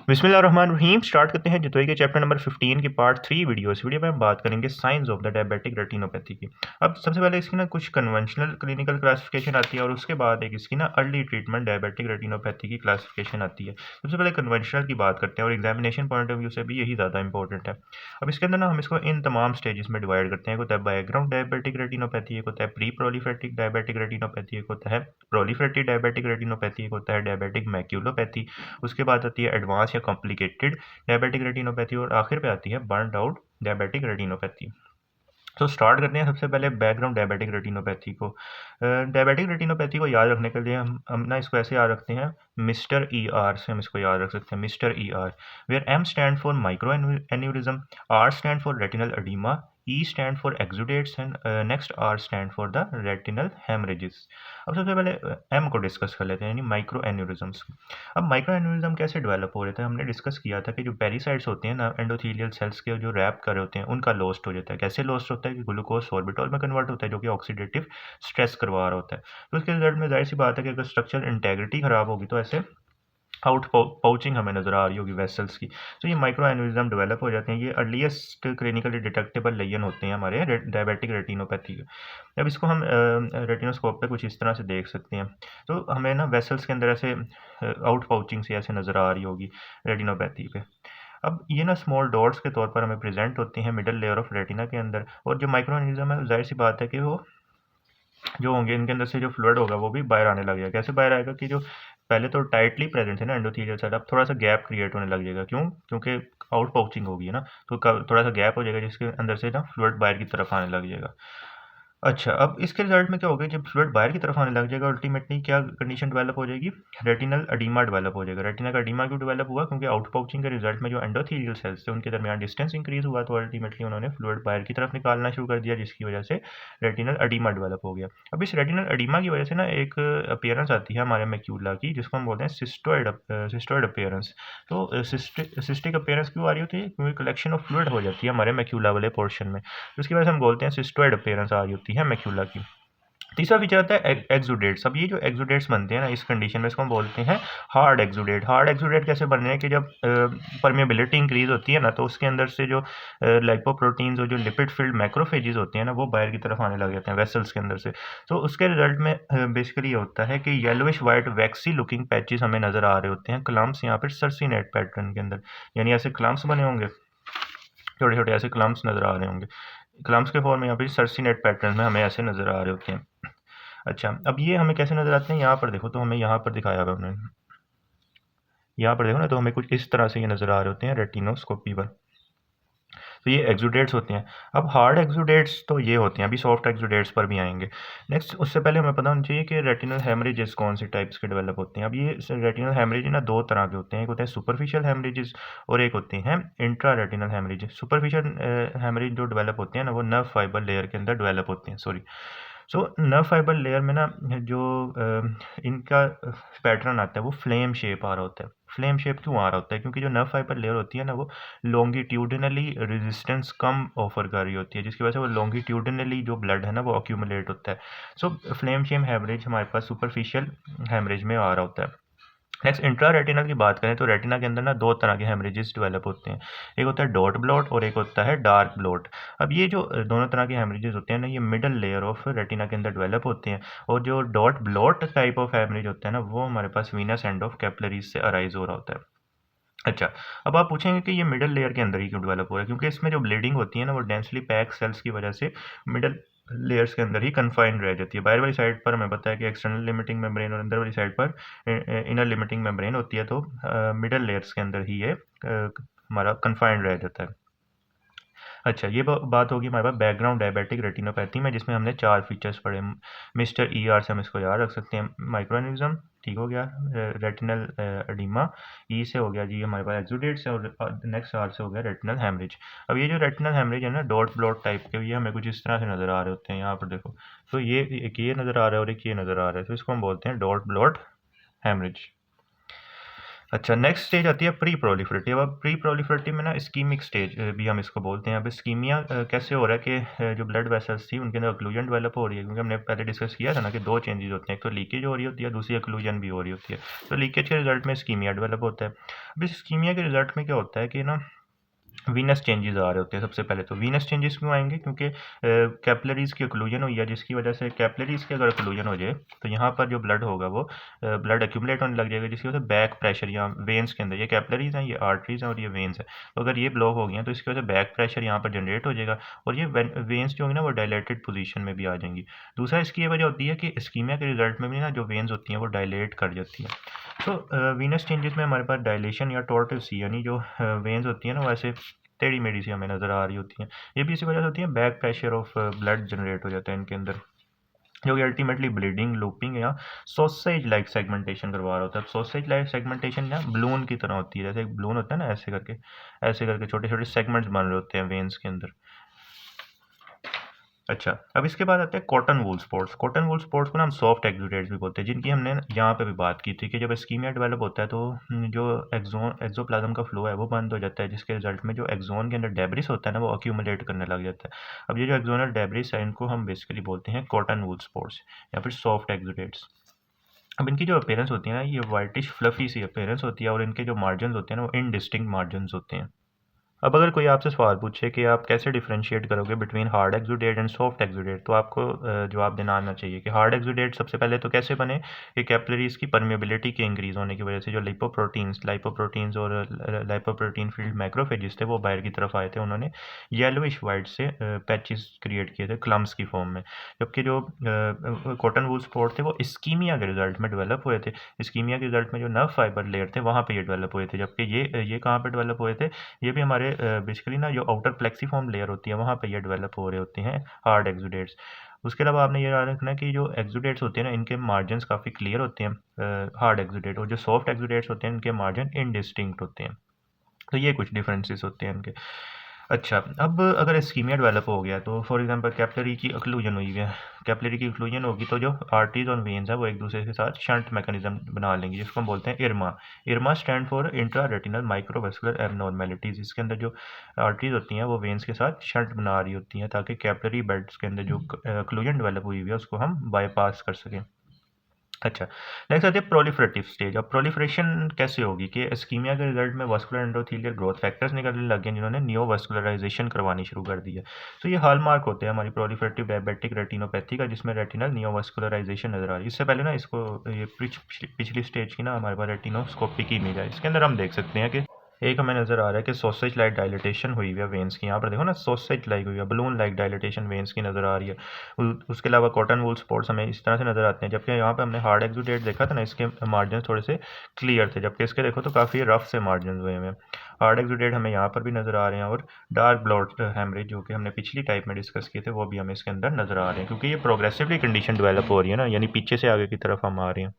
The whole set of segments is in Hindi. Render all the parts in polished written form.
बिस्मिल्लाहिर्रहमानिर्रहीम। स्टार्ट करते हैं जतोई के चैप्टर नंबर 15 की पार्ट 3 वीडियो। इस वीडियो में हम बात करेंगे science of the diabetic retinopathy की। अब सबसे पहले इसकी ना कुछ कन्वेंशनल क्लिनिकल क्लासिफिकेशन आती है और उसके बाद एक इसकी ना अर्ली ट्रीटमेंट डायबिटिक रेटिनोपैथी की क्लासिफिकेशन आती है। सबसे पहले कन्वेंशनल की बात करते हैं और एग्जामिनेशन पॉइंट ऑफ व्यू से भी यही ज़्यादा इंपॉर्टेंट है। अब इसके अंदर ना हम इसको इन तमाम स्टेजेस में डिवाइड करते हैं। एक होता है बैकग्राउंड डायबिटिक रेटिनोपैथी, एक होता है प्री प्रोलिफेटिक डायबिटिक रेटिनोपैथी, एक होता है प्रोलिफेटिव डायबिटिक रेटिनोपैथी, एक होता है डायबिटिक मैक्यूलोपैथी। उसके बाद आती है एडवांस या कॉम्प्लिकेटेड डायबिटिक रेटिनोपैथी और आखिर पे आती है बर्नड आउट डायबिटिक रेटिनोपैथी। तो स्टार्ट करते हैं सबसे पहले बैकग्राउंड डायबिटिक रेटिनोपैथी को। डायबिटिक रेटिनोपैथी को याद रखने के लिए हम ना इसको ऐसे याद रखते हैं, मिस्टर ई आर से हम इसको याद रख सकते हैं, mister E R, where M stand for micro aneurysm, R stand for retinal oedema, E stand for exudates and next R stand for the retinal haemorrhages. अब सबसे पहले एम को डिस्कस कर लेते हैं, यानी माइक्रो एन्यूरिज्म्स। अब माइक्रो एन्यूरिज्म कैसे डेवलप हो रहे थे, हमने डिस्कस किया था कि जो पेरिसाइट्स होते हैं ना एंडोथेलियल सेल्स के जो रैप कर रहे होते हैं उनका लॉस्ट हो जाता है। कैसे लॉस्ट होता है कि ग्लूकोज सोर्बिटॉल में कन्वर्ट होता है जो कि ऑक्सीडेटिव स्ट्रेस करवा रहा होता है। तो उसके रिजल्ट में जाहिर सी बात है कि अगर स्ट्रक्चर इंटेग्रिटी खराब होगी तो ऐसे आउट पाउचिंग हमें नज़र आ रही होगी वेसल्स की। तो ये माइक्रो एन्यूरिज्म डेवलप हो जाते हैं। ये अर्लीस्ट क्लिनिकली डिटेक्टेबल लेजन होते हैं हमारे डायबिटिक रेटिनोपैथी के। अब इसको हम रेटिनोस्कोप पे कुछ इस तरह से देख सकते हैं। तो हमें ना वेसल्स के अंदर ऐसे आउट पाउचिंग से ऐसे नज़र आ रही होगी रेटिनोपैथी पे। अब ये ना स्मॉल डॉट्स के तौर पर हमें प्रेजेंट होती हैं मिडल लेयर ऑफ रेटिना के अंदर। और जो माइक्रो एन्यूरिज्म है जाहिर सी बात है कि वो जो होंगे इनके अंदर से जो फ्लूइड होगा वो भी बाहर आने लग जाएगा। कैसे बाहर आएगा कि जो पहले तो टाइटली प्रेजेंट है ना एंडोथेलियल सेल, अब थोड़ा सा गैप क्रिएट होने लग जाएगा। क्यों? क्योंकि आउट पाउचिंग होगी है ना, तो थोड़ा सा गैप हो जाएगा जिसके अंदर से ना फ्लूइड बाहर की तरफ आने लग जाएगा। अच्छा, अब इसके रिजल्ट में क्या होगा, जब फ्लूइड बाहर की तरफ आने लग जाएगा अल्टीमेटली क्या कंडीशन डेवलप हो जाएगी, रेटिनल एडिमा डेवलप हो जाएगा। रेटिना का एडिमा क्यों डेवलप हुआ? क्योंकि आउट पाउचिंग के रिजल्ट में जो एंडोथेलियल सेल्स थे उनके दरमियान डिस्टेंस इंक्रीज हुआ, तो अल्टीमेटली उन्होंने फ्लूइड बाहर की तरफ निकालना शुरू कर दिया जिसकी वजह से रेटिनल एडिमा डेवलप हो गया। अब इस रेटिनल एडिमा की वजह से ना एक अपीयरेंस आती है हमारे मैक्यूला की जिसको हम बोलते हैं सिस्टोइड अपीयरेंस। तो सिस्टिक अपीयरेंस क्यों आ रही होती है? क्योंकि कलेक्शन ऑफ फ्लूइड हो जाती है हमारे मैक्यूला वाले पोर्शन में, तो इसकी वजह से हम बोलते हैं सिस्टोइड अपीयरेंस आ रही होती है मैक्यूला की। तीसरा फीचर आता है एक्सुडेट्स। अब ये जो एक्सुडेट्स बनते हैं ना इस कंडीशन में इसको हम बोलते हैं हार्ड एक्सुडेट। हार्ड एक्सुडेट कैसे बन रहे हैं कि जब परमेबिलिटी इंक्रीज होती है ना तो उसके अंदर से जो लाइपोप्रोटीन्स और जो लिपिड फिल्ड मैक्रोफेजेस होते हैं ना वो बाहर की तरफ आने लग जाते हैं वेसल्स के अंदर से। तो उसके रिजल्ट में बेसिकली ये होता है कि येलोइश वाइट वैक्सी लुकिंग पैचेस हमें नज़र आ रहे होते हैं क्लम्प्स यहाँ पर सर्सिनेट पैटर्न के अंदर, यानी ऐसे क्लम्प्स बने होंगे, छोटे छोटे ऐसे क्लम्प्स नज़र आ रहे होंगे। क्लम्प्स के फॉर्म में यहाँ पे सर्सिनेट पैटर्न में हमें ऐसे नज़र आ रहे होते हैं। अच्छा, अब ये हमें कैसे नज़र आते हैं, यहाँ पर देखो तो हमें यहाँ पर दिखाया हुआ है उन्होंने, यहाँ पर देखो ना तो हमें कुछ इस तरह से ये नज़र आ रहे होते हैं रेटिनोस्कोपी पर। तो ये एक्सुडेट्स होते हैं। अब हार्ड एक्सुडेट्स तो ये होते हैं, अभी सॉफ्ट एक्सुडेट्स पर भी आएंगे। नेक्स्ट उससे पहले हमें पता होना चाहिए कि रेटिनल हेमरेजेस कौन से टाइप्स के डेवलप होते हैं। अब ये रेटिनल हेमरेज ना दो तरह के होते हैं, एक होते हैं सुपरफिशियल हेमरेजेस और एक होते हैं intra retinal haemorrhage. Superficial haemorrhage जो डेवलप होते हैं ना वो नर्व फाइबर लेयर के अंदर डेवलप होते हैं, sorry. So nerve fibre layer में ना जो इनका पैटर्न आता है वो फ्लेम शेप आ रहा होता है। फ्लेम शेप क्यों आ रहा होता है? क्योंकि जो नर्व फाइबर लेयर होती है ना वो लॉन्गिट्यूडिनली रेजिस्टेंस कम ऑफर कर रही होती है जिसकी वजह से वो लॉन्गिट्यूडिनली जो ब्लड है ना वो अक्यूमुलेट होता है। सो फ्लेम शेप हैमरेज हमारे पास सुपरफिशियल हैमरेज में आ रहा होता है। नेक्स्ट इंट्रा रेटिनल की बात करें तो रेटिना के अंदर ना दो तरह के हेमरेजेस डेवलप होते हैं, एक होता है डॉट ब्लॉट और एक होता है डार्क ब्लॉट। अब ये जो दोनों तरह के हेमरेजेस होते हैं ना ये मिडल लेयर ऑफ रेटिना के अंदर डेवलप होते हैं, और जो dot blot type of haemorrhage होता है ना वो हमारे पास वीनस एंड ऑफ कैपिलरीज से अराइज हो रहा होता है। अच्छा, अब आप पूछेंगे कि ये मिडल लेयर के अंदर ही क्यों डेवलप हो रहा है? क्योंकि इसमें जो ब्लीडिंग होती है ना वो डेंसली पैक सेल्स की वजह से मिडल लेयर्स के अंदर ही कन्फाइंड रह जाती है। बाहर वाली साइड पर हमें पता है कि एक्सटर्नल लिमिटिंग मेम्ब्रेन और अंदर वाली साइड पर इनर लिमिटिंग मेम्ब्रेन होती है, तो मिडल लेयर्स के अंदर ही ये हमारा कन्फाइंड रह जाता है। अच्छा, ये बात होगी हमारे पास बैकग्राउंड डायबिटिक रेटिनोपैथी में जिसमें हमने चार फीचर्स पढ़े। मिस्टर ई आर से हम इसको याद रख सकते हैं, माइक्रोनिज्म ठीक हो गया, रेटिनल एडिमा, ई से हो गया जी हमारे पास एक्सुडेट्स है, और नेक्स्ट आर से हो गया रेटिनल हेमरेज। अब ये जो रेटिनल हेमरेज है ना डॉट ब्लॉट टाइप के, ये हमें कुछ इस तरह से नज़र आ रहे होते हैं। यहाँ पर देखो तो ये एक ये नज़र आ रहा है और एक ये नज़र आ रहा है, तो इसको हम बोलते हैं डॉट ब्लॉट हेमरेज। अच्छा, नेक्स्ट स्टेज आती है प्री प्रोलिफरेटिव। अब प्री प्रोलिफरेटिव में ना इस्कीमिक स्टेज भी हम इसको बोलते हैं। अब इस्कीमिया कैसे हो रहा है कि जो ब्लड वेसल्स थी उनके अंदर ओक्लूजन डेवलप हो रही है, क्योंकि हमने पहले डिस्कस किया था ना कि दो चेंजेस होते हैं, एक तो लीकेज हो रही होती है, दूसरी ओक्लूजन भी हो रही होती है। तो लीकेज के रिजल्ट में इस्कीमिया डेवलप होता है। अब इस इस्कीमिया के रिजल्ट में क्या होता है कि ना वीनस चेंजेस आ रहे होते हैं। सबसे पहले तो वीनस चेंजेस क्यों आएंगे, क्योंकि कैपिलरीज की ओक्लूजन हुई है, जिसकी वजह से कैपिलरीज की अगर ओक्लूजन हो जाए तो यहाँ पर जो ब्लड होगा वो ब्लड एक्यूमुलेट होने लग जाएगा, जिसकी वजह से बैक प्रेशर यहाँ वेन्स के अंदर, ये कैपिलरीज हैं, ये आर्टरीज हैं और ये वेन्स है, तो अगर ये ब्लॉक हो गई हैं तो इसकी वजह से बैक प्रेशर यहाँ पर जनरेट हो जाएगा और ये वेन्स जो होंगी ना वो डायलेटेड पोजीशन में भी आ जाएंगी। दूसरा इसकी ये वजह होती है कि इस्कीमिया के रिजल्ट में भी ना जो वेन्स होती हैं वो डायलेट कर जाती हैं। तो वीनस चेंजेस में हमारे पास डायलेशन या टॉर्टिव सी यानी जो वेन्स होती हैं ना वैसे टेढ़ी मेढ़ी सी हमें नज़र आ रही होती हैं। ये भी इसी वजह से होती है, back pressure of blood generate हो जाता है इनके अंदर, जो कि अल्टीमेटली ब्लीडिंग, लूपिंग या सॉसेज लाइक सेगमेंटेशन करवा रहा होता है। सॉसेज लाइक सेगमेंटेशन ना बलून की तरह होती है, जैसे एक बलून होता है ना, ऐसे करके छोटे छोटे सेगमेंट्स बन रहे होते हैं वेन्स के अंदर। अच्छा, अब इसके बाद आते हैं cotton wool spots. Cotton wool spots को ना हम सॉफ्ट एक्सुडेट्स भी बोलते हैं, जिनकी हमने यहाँ पे भी बात की थी कि जब इस्कीमिया डेवलप होता है तो जो एक्सोप्लाज्म का फ्लो है वो बंद हो जाता है, जिसके रिजल्ट में जो एक्सोन के अंदर डेब्रिस होता है ना वो अक्यूमुलेट करने लग जाता है। अब ये जो एक्सोनल डेब्रिस है इनको हम बेसिकली बोलते हैं कॉटन वूल स्पॉट्स या फिर सॉफ्ट एक्सुडेट्स। अब इनकी जो अपीयरेंस होती है ना ये वाइटिश फ्लफी सी अपीयरेंस होती है और इनके जो मार्जिन होते हैं ना वो इनडिस्टिंक्ट मार्जिन होते हैं। अब अगर कोई आपसे सवाल पूछे कि आप कैसे डिफरेंशिएट करोगे between hard exudate and soft exudate, तो आपको जवाब देना आना चाहिए कि हार्ड एक्सुडेट सबसे पहले तो कैसे बने कि कैपिलरीज की परमेबिलिटी के इंक्रीज होने की वजह से जो लाइपोप्रोटीन्स और लाइपोप्रोटीन फील्ड मैक्रोफेजिस थे वो बाहर की तरफ आए थे, उन्होंने येलोइश वाइट से पैचेस क्रिएट किए थे क्लम्स की फॉर्म में। जबकि जो कॉटन वूल स्पॉट थे वो इस्कीमिया के रिजल्ट में डेवलप हुए थे। इस्कीमिया के रिजल्ट में जो नर्व फाइबर लेयर थे वहाँ पे ये डेवलप हुए थे, जबकि ये कहाँ पे डेवलप हुए थे, ये भी हमारे बेसिकली ना जो आउटर प्लेक्सीफॉर्म लेयर होती है वहाँ पे ये डेवलप हो रहे होते हैं हार्ड एक्सुडेट्स। उसके अलावा आपने ये याद रखना कि जो एक्सुडेट्स होते हैं ना इनके मार्जिन काफ़ी क्लियर होते हैं हार्ड एक्सुडेट, और जो सॉफ्ट एक्सुडेट्स होते हैं इनके मार्जिन इनडिस्टिंक्ट होते हैं। तो ये कुछ डिफरेंसेस होते हैं इनके। अच्छा, अब अगर इस्कीमिया डेवलप हो गया तो फॉर एग्जांपल कैपिलरी की ओक्लूजन हुई है, कैपिलरी की ओक्लूजन होगी तो जो आर्टरीज और वेन्स है वो एक दूसरे के साथ शंट मैकेनिज्म बना लेंगे, जिसको हम बोलते हैं IRMA. IRMA stand for intra retinal microvascular abnormalities. इसके अंदर जो आर्टरीज होती हैं वो वेन्स के साथ शंट बना रही होती हैं ताकि कैपिलरी बेड्स के अंदर जो ओक्लूजन डेवलप हुई हुई है उसको हम बाईपास कर सकें। अच्छा, नेक्स्ट आती है प्रोलिफरेटिव स्टेज। अब प्रोलिफरेशन कैसे होगी कि इस्कीमिया के रिजल्ट में वास्कुलर एंडोथेलियल ग्रोथ फैक्टर्स निकलने लग गए जिन्होंने नियोवास्कुलराइजेशन करवानी शुरू कर दी है। तो ये हॉलमार्क होते हैं हमारी प्रोलिफरेटिव डायबिटिक रेटिनोपैथी का, जिसमें रेटिनल नियोवास्कुलराइजेशन नजर आ रही है। इससे पहले ना इसको ये पिछली स्टेज की ना हमारे पास रेटिनोस्कोपी की इमेज है, इसके अंदर हम देख सकते हैं कि एक हमें नज़र आ रहा है कि सॉसेज लाइक डायलिटेशन हुई हुई है वेन्स की। यहाँ पर देखो ना सॉसेज लाइक हुई है, बलून लाइक डायलिटेशन वेन्स की नज़र आ रही है। उसके अलावा कॉटन वूल स्पॉट्स हमें इस तरह से नज़र आते हैं, जबकि यहाँ पे हमने हार्ड एक्सुडेट देखा था ना इसके मार्जिन थोड़े से क्लियर थे, जबकि इसके देखो तो काफ़ी रफ से मार्जिन हुए हैं। हार्ड एक्सुडेट हमें यहाँ पर भी नज़र आ रहे हैं और डार्क ब्लॉट हेमरेज जो कि हमने पिछली टाइप में डिस्कस किए थे वो भी हमें इसके अंदर नज़र आ रहे हैं, क्योंकि ये प्रोग्रेसिवली कंडीशन डेवलप हो रही है ना, यानी पीछे से आगे की तरफ हम आ रहे हैं।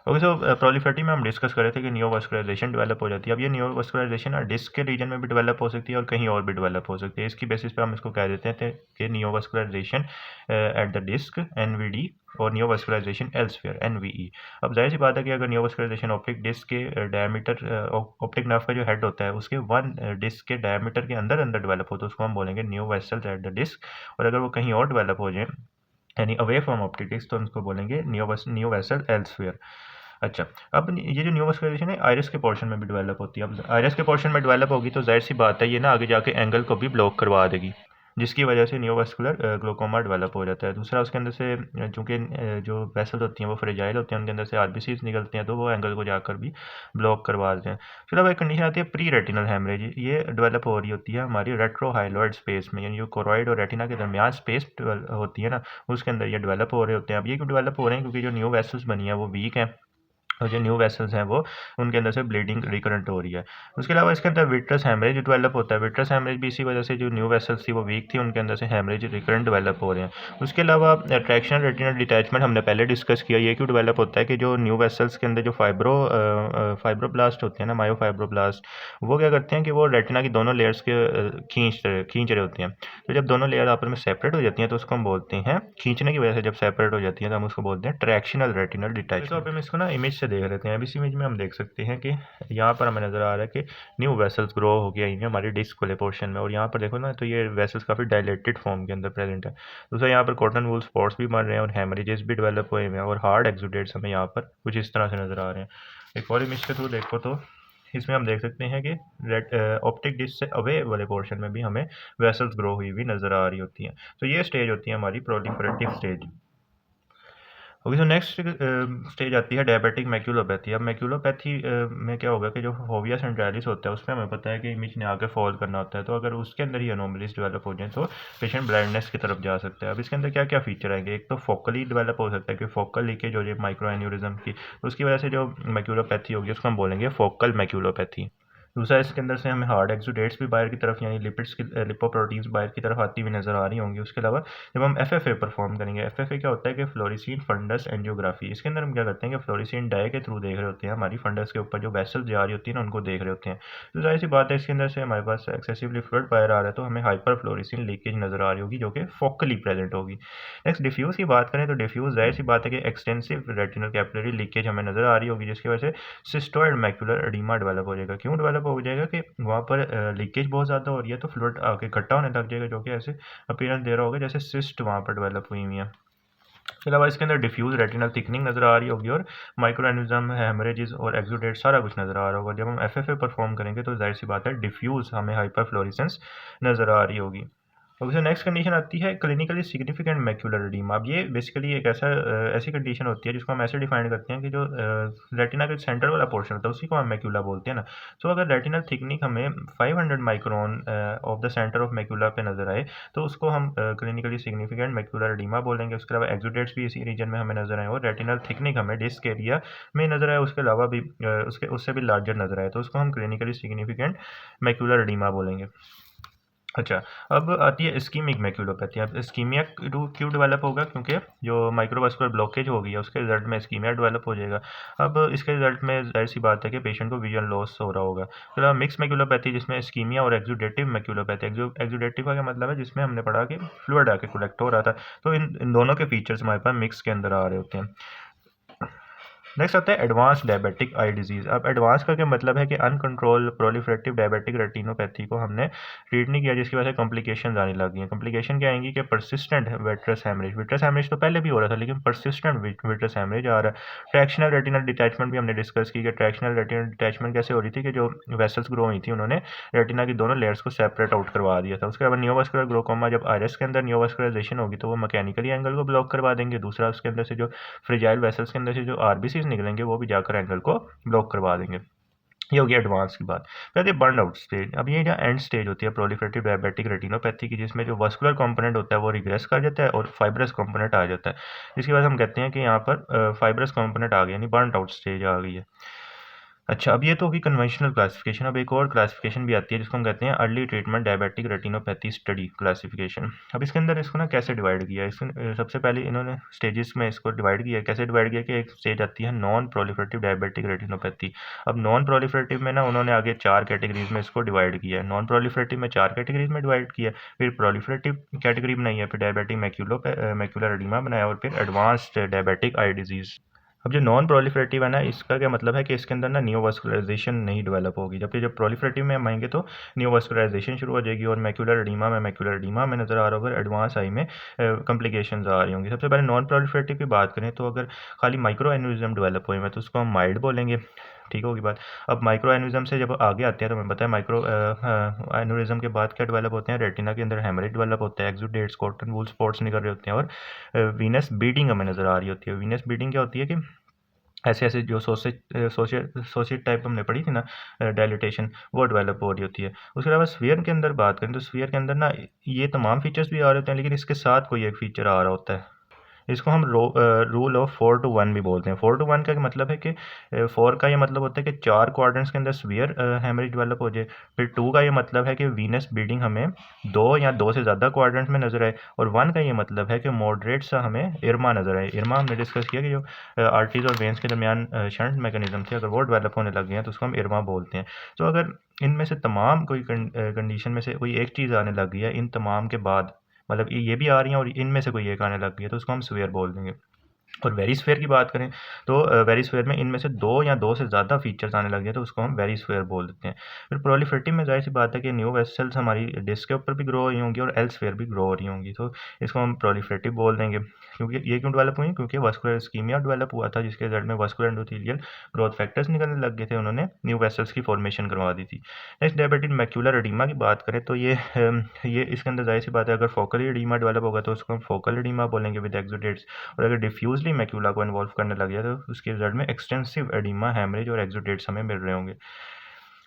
ओके, सो प्रोलिफरेटिव में हम डिस्कस कर रहे थे कि नियोवास्कुलराइजेशन डेवलप हो जाती है। अब ये नियोवास्कुलराइजेशन डिस्क के रीजन में भी डेवलप हो सकती है और कहीं और भी डेवलप हो सकती है। इसकी बेसिस पे हम इसको कह देते हैं कि नियोवास्कुलराइजेशन एट द डिस्क एनवीडी और नियोवास्कुलराइजेशन एल्सवेयर एनवीई। अब जाहिर सी बात है कि अगर नियोवास्कुलराइजेशन ऑप्टिक डिस्क के डायमीटर ऑप्टिक नर्व का जो हेड होता है उसके वन डिस्क के डायमीटर के अंदर अंदर डेवलप हो तो उसको हम बोलेंगे new vessels at the disc, और अगर वो कहीं और डेवलप हो जाए यानी अवे फ्रॉम ऑप्टिक डिस्क तो उनको बोलेंगे न्यू वेसल एल्सवेयर। अच्छा, अब ये जो न्यूवास्कुलराइजेशन है आइरिस के पोर्शन में भी डेवलप होती है। अब आइरिस के पोर्शन में डेवलप होगी तो जाहिर सी बात है ये ना आगे जाके एंगल को भी ब्लॉक करवा देगी, जिसकी वजह से न्यूवास्कुलर ग्लोकोमा डेवलप हो जाता है। दूसरा उसके अंदर से चूँकि जो वेसल्स होती हैं वो फ्रेजाइल होते हैं, उनके अंदर से आरबीसीज निकलते हैं तो वो एंगल को जाकर भी ब्लॉक करवा देते हैं। फिर अब एक कंडीशन आती है प्री रेटिनल हेमरेज। ये डेवलप हो रही होती है हमारी रेट्रोहाइलॉइड स्पेस में, यानी जो कोरॉइड और रेटिना के दरमियान स्पेस होती है ना उसके अंदर ये डेवलप हो रहे होते हैं। अब ये क्यों डेवलप हो रहे हैं, क्योंकि जो न्यू वेसल्स बनी है वो वीक हैं और जो न्यू वेसल्स हैं वो उनके अंदर से ब्लीडिंग रिकरेंट हो रही है। उसके अलावा इसके अंदर विट्रस हैमरेज डेवलप होता है। विट्रस हैमरेज भी इसी वजह से जो न्यू वेसल्स थी वो वीक थी, उनके अंदर से हैमरेज रिकरेंट डेवलप हो रहे हैं। उसके अलावा ट्रैक्शनल रेटिनल डिटैचमेंट हमने पहले डिस्कस किया, ये क्यों डेवलप होता है कि जो न्यू वेसल्स के अंदर जो फाइब्रोब्लास्ट होते हैं ना, मायोफाइब्रोब्लास्ट, वो क्या करते हैं कि वो रेटिना की दोनों लेयर्स के खींच रहे होते हैं। तो जब दोनों लेयर आपस में सेपरेट हो जाती हैं तो उसको हम बोलते हैं, खींचने की वजह से जब सेपरेट हो जाती हैं तो हम उसको बोलते हैं ट्रैक्शनल रेटिनल डिटैचमेंट। तो अब हम इसको ना इमेज से देख लेते हैं। अब इस इमेज में हम देख सकते हैं कि यहाँ पर हमें नज़र आ रहा है कि न्यू वेसल्स ग्रो हो गई हैं हमारी डिस्क वाले पोर्शन में, और यहाँ पर देखो ना तो ये वेसल्स काफ़ी डायलेटेड फॉर्म के अंदर प्रेजेंट है। दूसरा यहाँ पर कॉटन वूल स्पॉट्स भी बन रहे हैं और हेमरेजेस भी डेवलप हुए हैं और हार्ड एक्सुडेट्स हमें यहाँ पर कुछ इस तरह से नज़र आ रहे हैं। एक और इमेज के थ्रू देखो तो इसमें हम देख सकते हैं कि रेड ऑप्टिक डिस्क से अवे वाले पोर्शन में भी हमें वेसल्स ग्रो हुई हुई नज़र आ रही होती हैं। तो ये स्टेज होती है हमारी प्रोलिफरेटिव स्टेज। ओके, तो नेक्स्ट स्टेज आती है डायबिटिक मैक्यूलोपैथी। अब मैक्यूलोपैथी में क्या होगा कि जो फोविया सेंट्रालिस होता है उसमें हमें पता है कि इमेज ने आगे फॉल करना होता है, तो अगर उसके अंदर ही अनोमलीज डेवलप हो जाए तो पेशेंट ब्लाइंडनेस की तरफ जा सकता है। अब इसके अंदर क्या क्या फीचर आएंगे, एक तो फोकली डेवलप हो सकता है कि फोकल लीकेज हो जाए माइक्रो एन्यूरिज्म की, तो उसकी वजह से जो मैक्यूलोपैथी होगी उसको हम बोलेंगे फोकल मैक्यूलोपैथी। दूसरा, इसके अंदर से हमें हार्ड एक्सुडेट्स भी बाहर की तरफ यानी लिपिड्स की लिपोप्रोटीन्स बाहर की तरफ आती हुई नज़र आ रही होंगी। उसके अलावा जब हम एफएफए परफॉर्म करेंगे, एफएफए क्या होता है कि फ्लोरिसीन फंडस एंजियोग्राफी, इसके अंदर हम क्या करते हैं कि फ्लोरिसीन डाई के थ्रू देख रहे होते हैं हमारी फंडस के ऊपर जो वेसल्स जा रही होती है ना उनको देख रहे होते हैं। तो जाहिर सी बात है इसके अंदर से हमारे पास एक्सेसिवली फ्लूइड बाहर आ रहा है तो हमें हाइपर फ्लोरिसीन लीकेज नज़र आ रही होगी जो कि फोकली प्रेजेंट होगी। नेक्स्ट डिफ्यूज़ की बात करें तो डिफ्यूज़ जाहिर सी बात है कि एक्सटेंसिव रेटिनल कैपिलरी लीकेज हमें नज़र आ रही होगी जिसकी वजह से सिस्टोइड मैक्यूलर एडिमा डेवलप हो जाएगा। क्यों डेवलप हो जाएगा कि वहाँ पर लीकेज बहुत ज़्यादा हो रही है तो फ्लूइड आके इकट्ठा होने लग जाएगा जो कि ऐसे अपीयरेंस दे रहा होगा जैसे सिस्ट वहाँ पर डेवलप हुई हुई है। इसके अलावा इसके अंदर डिफ्यूज रेटिनल थिकनिंग नज़र आ रही होगी और माइक्रो एन्यूरिज्म, हेमरेजेस और एक्सुडेट सारा कुछ नज़र आ रहा होगा। जब हम एफएफए परफॉर्म करेंगे तो जाहिर सी बात है डिफ्यूज हमें हाइपरफ्लोरेसेंस नज़र आ रही होगी। अब इसमें नेक्स्ट कंडीशन आती है क्लिनिकली सिग्निफिकेंट मैक्यूलर एडीमा। अब ये बेसिकली एक ऐसी कंडीशन होती है जिसको हम ऐसे डिफाइन करते हैं कि जो रेटिना के सेंटर वाला पोर्शन होता है उसी को हम मैक्यूला बोलते हैं ना। तो अगर रेटिनल थिकनिक हमें 500 micron of the centre of macula पे नज़र आए तो उसको हम क्लिनिकली सिग्निफिकेंट मैक्यूलर एडीमा बोलेंगे। उसके अलावा एक्सुडेट्स भी इसी रीजन में हमें नजर आए और रेटिनल थिकनिक हमें डिस्क एरिया में नजर आए उसके अलावा भी उसके उससे भी लार्जर नजर आए तो उसको हम क्लिनिकली सिग्निफिकेंट मैक्यूलर एडीमा बोलेंगे। अच्छा, अब आती है इस्कीमिक मैक्यूलोपैथी। अब इस्कीमिया क्यों डेवलप होगा, क्योंकि जो माइक्रोवास्कुलर ब्लॉकेज हो गई है उसके रिजल्ट में इस्कीमिया डेवलप हो जाएगा। अब इसके रिजल्ट में जाहिर सी बात है कि पेशेंट को विजन लॉस हो रहा होगा। फिर मिक्स मैक्यूलोपैथी जिसमें इस्कीमिया और एक्सुडेटिव मैक्यूलोपैथी, एक्सुडेटिव का क्या मतलब है, जिसमें हमने पढ़ा कि फ्लूइड आके कलेक्ट हो रहा था, तो इन दोनों के फीचर्स हमारे पास मिक्स के अंदर आ रहे होते हैं। नेक्स्ट आता है एडवांस डायबिटिक आई डिजीज़। अब एडवांस का क्या मतलब है कि अनकंट्रोल प्रोलिफरेटिव डायबिटिक रेटिनोपैथी को हमने ट्रीट नहीं किया जिसकी वजह से कॉम्प्लिकेशन आने लगी हैं। कॉम्प्लिकेशन क्या आएंगी कि persistent vitreous haemorrhage, vitreous haemorrhage तो पहले भी हो रहा था लेकिन परसिस्टेंट विट्रस हैमरेज आ रहा है। ट्रैक्शनल रेटिनल डिटैचमेंट भी हमने डिस्कस की कि ट्रैक्शनल रेटिनल डिटैचमेंट कैसे हो रही थी कि जो वेसल्स ग्रो हुई थी उन्होंने रेटिना की दोनों लेयर्स को सेपरेट आउट करवा दिया था। उसके अलावा नियोवास्कुलर ग्लोकोमा, जब आइरिस के अंदर नियोवास्कुलराइजेशन होगी तो वो मैकेनिकली एंगल को ब्लॉक करवा देंगे। दूसरा, उसके अंदर से जो फ्रेजाइल वेसल्स के अंदर से जो आरबीसीज निकलेंगे वो भी जाकर एंगल को ब्लॉक करवा देंगे। ये हो गया एडवांस की बात। फिर ये बर्न आउट स्टेज। अब ये जो एंड स्टेज होती है प्रोलिफरेटिव डायबिटिक रेटिनोपैथी की, जिसमें जो वस्कुलर कंपोनेंट होता है वो रिग्रेस कर जाता है और फाइब्रस कंपोनेंट आ जाता है, जिसके बाद हम कहते हैं कि यहाँ पर फाइब्रस कंपोनेंट आ गया यानी बर्न आउट स्टेज आ गई है। अच्छा, अब ये तो होगी कन्वेंशनल क्लासिफिकेशन। अब एक और क्लासिफिकेशन भी आती है जिसको हम कहते हैं early treatment diabetic retinopathy study classification. अब इसके अंदर इसको ना कैसे डिवाइड किया है, सबसे पहले इन्होंने स्टेजेस में इसको डिवाइड किया है। कैसे डिवाइड किया कि एक स्टेज आती है नॉन प्रोलिफरेटिव डायबिटिक रेटिनोपैथी। अब नॉन प्रोलिफरेटिव में ना उन्होंने आगे 4 कैटेगरीज में इसको डिवाइड किया है। नॉन प्रोलिफरेटिव में 4 कैटेगरीज में डिवाइड किया है, फिर प्रोलिफरेटिव कैटेगरी बनाई है, फिर डायबिटिक मैक्यूलर एडिमा बनाया और फिर एडवांस्ड डायबिटिक आई डिजीज़। अब जो नॉन प्रोलिफरेटिव है ना, इसका क्या मतलब है कि इसके अंदर ना नियोवास्कुलराइजेशन नहीं डेवलप होगी, जबकि जब प्रोलिफरेटिव में हम आएंगे तो नियोवास्कुलराइजेशन शुरू हो जाएगी और मैक्यूलर एडिमा में नज़र आ रहा होगा, एडवांस आई में कॉम्प्लिकेशंस आ रही होंगी। सबसे पहले नॉन प्रोलिफरेटिव की बात करें तो अगर खाली माइक्रो एन्यूरिज्म डेवलप हुए हैं तो उसको हम माइल्ड बोलेंगे, ठीक होगी बात। अब माइक्रो एन्यूरिज्म से जब आगे आते हैं तो हमें पता है माइक्रो एन्यूरिज्म के बाद क्या डेवलप होते हैं, रेटिना के अंदर हेमरेज डेवलप होता है, एक्सुडेट्स, कॉटन वूल स्पॉट्स निकल रहे होते हैं और वीनस बीडिंग हमें नज़र आ रही होती है। वीनस बीडिंग क्या होती है कि ऐसे ऐसे जो सोसेट टाइप हमने पढ़ी थी ना, डायलिटेशन, वो डेवलप हो रही होती है। उसके अलावा स्फीयर के अंदर बात करें तो स्फीयर के अंदर ना ये तमाम फीचर्स भी आ रहे होते हैं लेकिन इसके साथ कोई एक फीचर आ रहा होता है। इसको हम रूल ऑफ 4:1 भी बोलते हैं। 4:1 का मतलब है कि 4 का ये मतलब होता है कि 4 क्वाड्रेंट्स के अंदर स्फीयर हेमरेज डेवलप हो जाए। फिर 2 का ये मतलब है कि वीनस ब्लीडिंग हमें 2 या 2 से ज़्यादा क्वाड्रेंट्स में नजर आए, और 1 का ये मतलब है कि मॉडरेट सा हमें इरमा नजर आए। इरमा हमने डिस्कस किया कि जो आर्टरीज और वेन्स के दरमियान शंट मैकेनिज्म थे, अगर वो डेवलप होने लग गए हैं तो उसको हम इरमा बोलते हैं। तो अगर इनमें से तमाम कोई कंडीशन में से कोई एक चीज़ आने लग गई है इन तमाम के बाद, मतलब ये भी आ रही हैं और इनमें से कोई एक आने लग गई है तो उसको हम स्वेयर बोल देंगे। और वेरिस्फेयर की बात करें तो वेरिस्फेयर में इनमें से 2 या 2 से ज़्यादा फीचर्स आने लग जाए तो उसको हम वेरिस्फेयर बोल देते हैं। फिर प्रोलिफरेटिव में ज़ाहिर-सी बात है कि न्यू वेसल्स हमारी डिस्क के ऊपर भी ग्रो हो रही होंगी और एल्सफेयर भी ग्रो हो रही होंगी, तो इसको हम प्रोलिफरेटिव बोल देंगे। क्योंकि ये क्यों डेवलप हुई? क्योंकि वास्कुलर इस्कीमिया डेवलप हुआ था, जिसके रिजल्ट में वास्कुलर एंडोथेलियल ग्रोथ फैक्टर्स निकलने लग गए थे, उन्होंने न्यू वेसल्स की फॉर्मेशन करवा दी थी। नेक्स्ट डायबिटिक मैक्यूलर एडीमा की बात करें तो ये इसके अंदर ज़ाहिर-सी बात है, अगर फोकली एडीमा डेवलप होगा तो उसको हम फोकल एडीमा बोलेंगे विद एक्सुडेट्स, और अगर डिफ्यूजली मैक्यूला को इन्वॉल्व करने लग जाए तो उसके रिजल्ट में एक्सटेंसिव एडिमा, हैमरेज और एक्सुडेट्स हमें मिल रहे होंगे।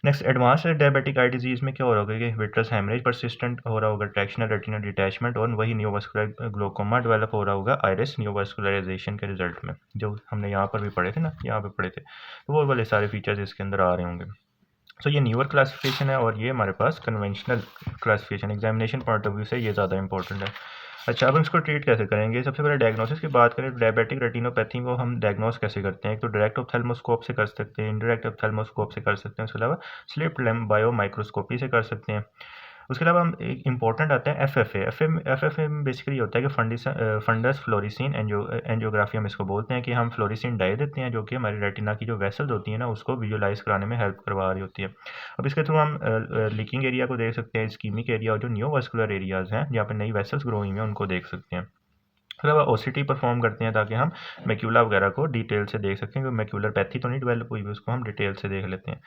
Next advance diabetic eye disease में क्या हो रहा होगा कि विट्रस हैमरेज परसिस्टेंट हो रहा होगा, ट्रैक्शनल रेटिनल डिटैचमेंट, और वही न्यूवास्कुलर ग्लोकोमा डेवलप हो रहा होगा आइरिस न्यूवास्कुलराइजेशन के रिजल्ट में, जो हमने यहाँ पर भी पढ़े थे ना, यहाँ पे पढ़े थे, तो वो वाले सारे फीचर्स इसके अंदर आ रहे होंगे। सो ये न्यूअर क्लासिफिकेशन है और ये हमारे पास conventional classification, examination point of view से ये ज़्यादा इंपॉर्टेंट है। अच्छा, अब हम इसको ट्रीट कैसे करेंगे? सबसे पहले डायग्नोसिस की बात करें तो डायबिटिक रेटिनोपैथी को हम डायग्नोस कैसे करते हैं? एक तो डायरेक्ट ऑप्थेल्मोस्कोप से कर सकते हैं, इनडायरेक्ट ऑप्थेल्मोस्कोप से कर सकते हैं, उसके अलावा स्लिट लैम्प बायो माइक्रोस्कोपी से कर सकते हैं। उसके अलावा हम एक इम्पॉर्टेंट आता है एफएफए। एफएफए में बेसिकली होता है कि फंडस फ्लोरिसिन एंजियोग्राफी हम इसको बोलते हैं, कि हम फ्लोरिसिन डाई देते हैं जो कि हमारी रेटिना की जो वेसल्स होती है ना उसको विजुलाइज कराने में हेल्प करवा रही होती है। अब इसके थ्रू हम लीकिंग एरिया को देख सकते हैं, इस्कीमिक एरिया और जो न्यूवास्कुलर एरियाज हैं जहाँ पे नई वेसल्स ग्रो हुई हैं उनको देख सकते हैं। उसके अलावा ओसीटी परफॉर्म करते हैं ताकि हम मैक्यूला वगैरह को डिटेल से देख सकें, क्योंकि मैक्यूलर पैथी तो नहीं डेवलप हुई है, उसको हम डिटेल से देख लेते हैं।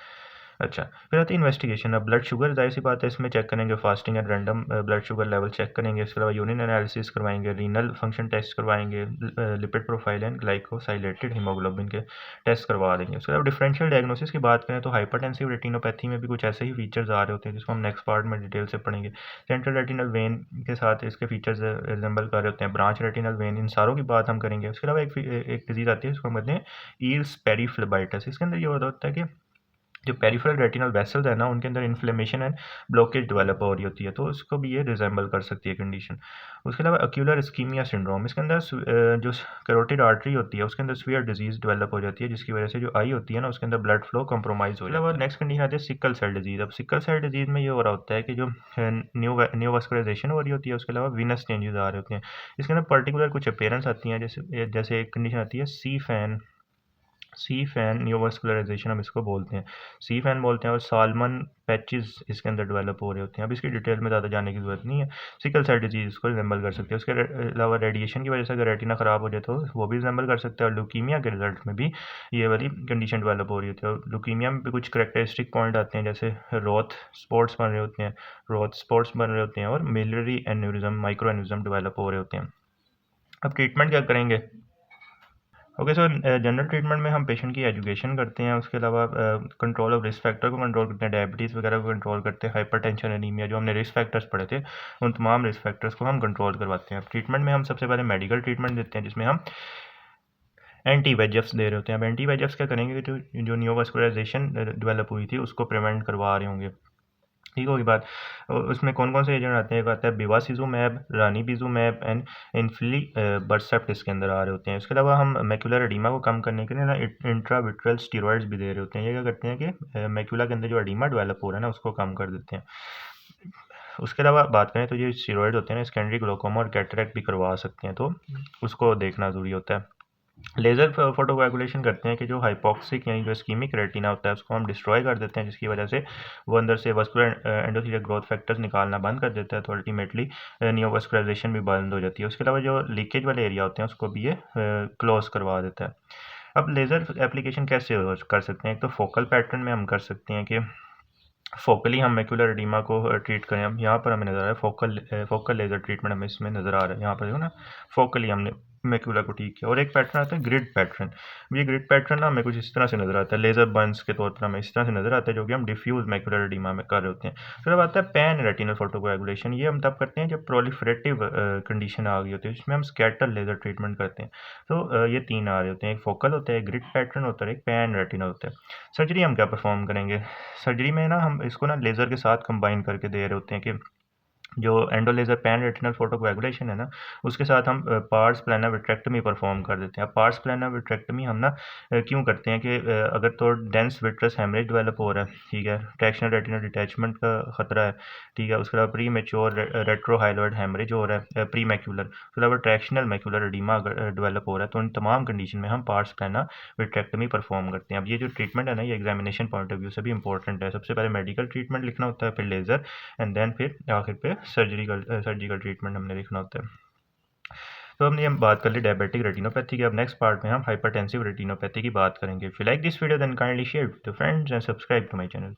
अच्छा, फिर आती है इन्वेस्टिगेशन। अब ब्लड शुगर ज़ाहिर-सी बात है इसमें चेक करेंगे, fasting and random blood sugar level check करेंगे। इसके अलावा यूरिन एनालिसिस करवाएंगे, रीनल फंक्शन टेस्ट करवाएंगे, lipid profile and glycosylated haemoglobin के टेस्ट करवा देंगे। उसके अलावा डिफरेंशियल डायग्नोसिस की बात करें तो हाइपरटेंसिव रेटिनोपैथी में भी कुछ ऐसे ही फीचर्स आ रहे होते हैं जिसको हम नेक्स्ट पार्ट में डिटेल से पढ़ेंगे। सेंट्रल रेटिनल वेन के साथ इसके फीचर्स रिजेंबल कर रहे होते हैं, ब्रांच रेटिनल वेन, इन सारों की बात हम करेंगे। उसके अलावा एक डिजीज़ आती है जिसको हम कहते हैं ईल्स पेरीफ्लेबाइटिस। इसके अंदर ये होता है कि जो पेरिफेरल रेटिनल वेसल्स है ना उनके अंदर इन्फ्लेमेशन एंड ब्लॉकेज डेवलप हो रही होती है, तो उसको भी ये रिजेंबल कर सकती है कंडीशन। उसके अलावा एक्यूलर इस्कीमिया सिंड्रोम, इसके अंदर जो कैरोटिड आर्टरी होती है उसके अंदर स्फीयर डिजीज डेवलप हो जाती है, जिसकी वजह से जो आई होती है ना उसके अंदर ब्लड फ्लो कॉम्प्रोमाइज हो जाता है। नेक्स्ट कंडीशन आती है सिकल सेल डिजीज। अब सिकल सेल डिजीज में ये हो रहा होता है कि जो न्यूवास्कुलाइजेशन हो रही होती है, उसके अलावा वीनस चेंजेस आ रहे होते हैं। इसके अंदर पर्टिकुलर कुछ अपीयरेंस आती हैं, जैसे जैसे एक कंडीशन आती है सी फैन न्यूवास्कुलराइजेशन हम इसको बोलते हैं, सी फैन बोलते हैं, और साल्मन पैचेस इसके अंदर डेवलप हो रहे होते हैं। अब इसकी डिटेल में ज़्यादा जाने की जरूरत नहीं है। सिकल सेल डिजीज इसको रिजेंबल कर सकते हैं। उसके अलावा रेडिएशन की वजह से अगर रेटिना ख़राब हो जाए तो वो भी रिजेंबल कर सकते हैं, और लुकीमिया के रिजल्ट में भी ये वाली कंडीशन डेवलप हो रही होती है। और लुकीमिया में भी कुछ करेक्टरिस्टिक पॉइंट आते हैं, जैसे रोथ स्पॉट्स बन रहे होते हैं और मिलरी एन्यूरिज्म, माइक्रो एन्यूरिज्म डेवलप हो रहे होते हैं। अब ट्रीटमेंट क्या करेंगे? ओके सर, जनरल ट्रीटमेंट में हम पेशेंट की एजुकेशन करते हैं, उसके अलावा कंट्रोल ऑफ रिस्क फैक्टर को कंट्रोल करते हैं, डायबिटीज़ वगैरह को कंट्रोल करते हैं, हाइपरटेंशन, एनीमिया, जो हमने रिस्क फैक्टर्स पढ़े थे उन तमाम रिस्क फैक्टर्स को हम कंट्रोल करवाते हैं। ट्रीटमेंट में हम सबसे पहले मेडिकल ट्रीटमेंट देते हैं जिसमें हम एंटी वेजफ्स दे रहे होते हैं। अब एंटी वेजफ्स क्या करेंगे कि जो न्यूवास्कुलराइजेशन डेवलप हुई थी उसको प्रिवेंट करवा रहे होंगे। ठीक होगी बात। उसमें कौन कौन से एजेंट आते हैं? एक आता है बिवासिजुमैब, रानीबिजुमैब एंड बरसेप्ट इसके अंदर आ रहे होते हैं। उसके अलावा हम मैक्यूलर एडीमा को कम करने के लिए ना इंट्राविट्रेल स्टीरॉइड्स भी दे रहे होते हैं। ये क्या करते हैं कि मैक्यूला के अंदर जो एडीमा डेवलप हो रहा है ना उसको कम कर देते हैं। उसके अलावा बात करें तो ये स्टीरॉइड होते हैं ना सेकेंडरी ग्लोकोमा और कैटरेक्ट भी करवा सकते हैं, तो उसको देखना ज़रूरी होता है। लेज़र फोटोकोएगुलेशन करते हैं कि जो हाइपोक्सिक यानी जो इस्कीमिक रेटिना होता है उसको हम डिस्ट्रॉय कर देते हैं, जिसकी वजह से वो अंदर से वस्कुलर एंडोथेलियल ग्रोथ फैक्टर्स निकालना बंद कर देता है, तो अल्टीमेटली न्यूवास्कुलराइजेशन भी बंद हो जाती है। उसके अलावा जो लीकेज वाले एरिया होते हैं उसको भी ये क्लोज करवा देता है। अब लेज़र एप्लीकेशन कैसे कर सकते हैं? एक तो फोकल पैटर्न में हम कर सकते हैं कि फोकली हम मैक्यूलर एडीमा को ट्रीट करें। अब यहाँ पर हमें नज़र आ रहा है फोकल लेज़र ट्रीटमेंट हमें इसमें नज़र आ रहा है, यहाँ पर देखो ना, फोकली हमने मैक्यूला को ठीक किया। और एक पैटर्न आता है ग्रिड पैटर्न। ये ग्रिड पैटर्न ना हमें कुछ इस तरह से नज़र आता है, लेज़र बर्न्स के तौर पर हमें इस तरह से नज़र आता है, जो कि हम डिफ्यूज मैक्यूलर एडीमा में कर रहे होते हैं। फिर अब आता है पैन रेटिनल फोटोकोएगुलेशन। ये हम तब करते हैं जब प्रोलिफरेटिव कंडीशन आ गई होती है, जिसमें हम स्कैटर लेज़र ट्रीटमेंट करते हैं। तो ये तीन आ रहे होते हैं, एक फोकल होता है, एक ग्रिड पैटर्न होता है, एक पैन रेटिनल होता है। सर्जरी हम क्या परफॉर्म करेंगे? सर्जरी में ना हम इसको ना लेज़र के साथ कंबाइन करके दे रहे होते हैं कि जो एंडोलेजर पैन रेटिनल फोटोकोएगुलेशन है ना, उसके साथ हम पार्स प्लानर विट्रेक्टमी परफॉर्म कर देते हैं। अब पार्स प्लानर विट्रेक्टमी हम ना क्यों करते हैं कि अगर तो डेंस विट्रस हेमरेज डेवलप हो रहा है, ठीक है, ट्रैक्शनल रेटिनल डिटैचमेंट का खतरा है, ठीक है, उसके अलावा प्री मेच्योर रेट्रोहाइलॉइड हेमरेज हो रहा है, प्री मैक्यूलर, उसके अलावा ट्रैक्शनल मैक्यूलर एडिमा अगर डेवलप हो रहा है, तो उन तमाम कंडीशन में हम पार्स प्लानर विट्रेक्टमी परफॉर्म करते हैं। अब ये जो ट्रीटमेंट है ना, ये एग्जामिनेशन पॉइंट ऑफ व्यू से भी इंपॉर्टेंट है। सबसे पहले मेडिकल ट्रीटमेंट लिखना होता है, फिर लेज़र, एंड देन फिर आखिर पे सर्जिकल ट्रीटमेंट हमने लिखना होता है। तो हमने हम बात कर ली डायबिटिक रेटिनोपैथी की। अब नेक्स्ट पार्ट में हम हाइपरटेंसिव रेटिनोपैथी की बात करेंगे। If you like this video then kindly share with your friends and subscribe to my channel.